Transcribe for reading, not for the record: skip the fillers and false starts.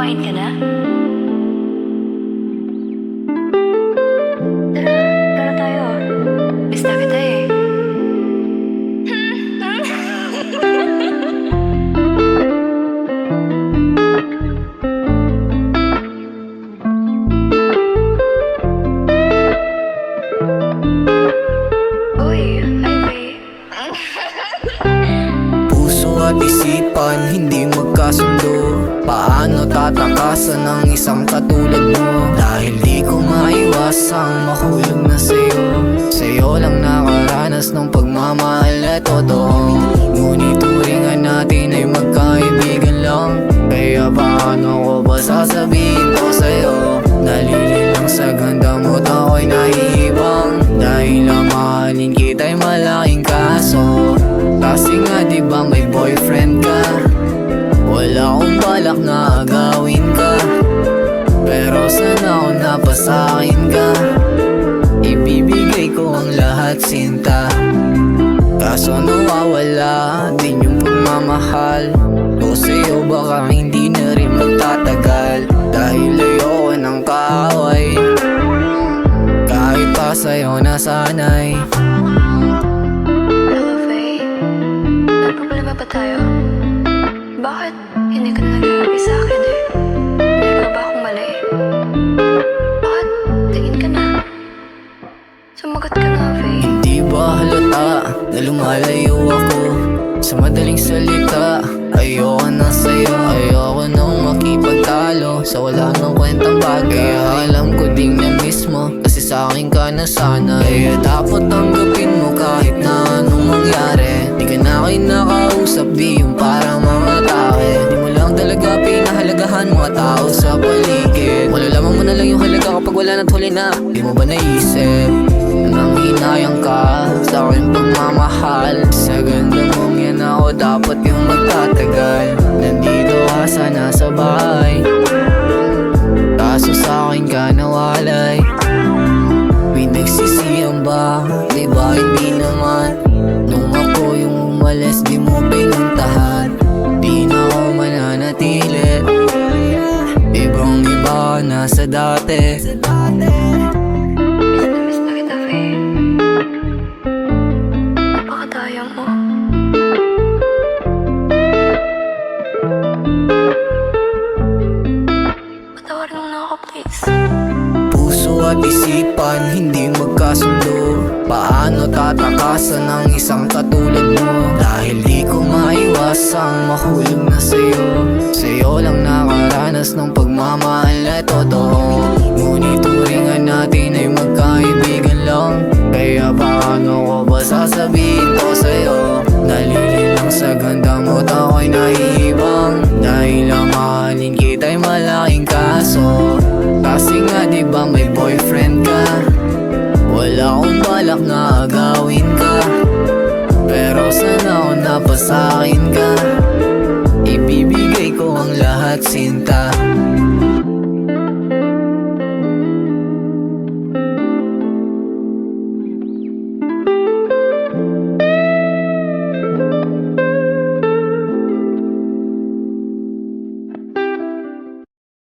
Kumain ka na? Tara tayo. Miss na kita eh. Uy, Ivy. Puso at isipan hindi magkasundo. Paano tatakasan ng isang katulad mo? Dahil di ko maiwasang mahulog na sa'yo. Sa'yo lang nakaranas ng pagmamahal na totoo. Ngunit turingan natin ay magkaibigan lang. Kaya paano ko ba sasabihin ko sa'yo? Nalililang sa ganda mo't ako'y nahihibang. Dahil ang mahalin kita'y malaking kaso. Kasi nga diba may boyfriend ka? Wala akong balak na agawin ka. Pero sana kung napasakin ka, ibibigay ko ang lahat sinta. Kaso nawawala din yung pagmamahal ko sa'yo, baka hindi na rin magtatagal. Dahil ayoko ng kaaway, kahit pa sa'yo nasanay. Hello, Faye. May problema ba tayo? Bakit hindi ka na nag-iibig sa akin eh? Hindi ba akong mali? Bakit tingin ka na? Sumagot ka nga, Faye. Hindi ba halata na lumalayo ako? Sa madaling salita, ayoko na sa'yo. Ayoko nang makipagtalo sa wala nang kwentang bagay. Kaya alam ko ding na-miss mo, kasi sa'kin ka na sana. Kaya dapat tanggapin mo kahit na anong mangyari. Di ka na kinakausap, di yung parang mga tae. Di mo lang talaga pinahalagahan mga tao sa paligid. Malalaman mo na lang yung halaga kapag wala na't huli na. Di mo ba naisip nang hinayang ka sa aking pagmamahal? Sa ganda mong yan ako dapat yung magtatagal. Nandito ka sana sa bahay, kaso sa akin ka nawalay. Pinagsisihan ba? Di ba hindi naman? Nung ako yung umalis, di mo pinuntahan. Di na ako mananatili. Ibang iba na sa dati. Miss na kita, Faye. Napakadayang mo. Patawarin mo na ako, please. Puso at isipan hindi magkasundo. Paano tatakasan ng isang katulad mo? Dahil di ko maiwasang mahulog na sa'yo. Sa'yo lang nakaranas ng pagmamahal na totoo. Ngunit turingan natin ay magkaibigan lang. Kaya paano ko ba sasabihin ko sa'yo? Nalililang sa ganda mo't ako'y nahihibang. Dahil ang mahalin kita'y malaking kaso. Kasi nga diba may boyfriend ka? Wala akong balak na agawin ka. Pero sana kung napasakin ka, ibibigay ko ang lahat sinta.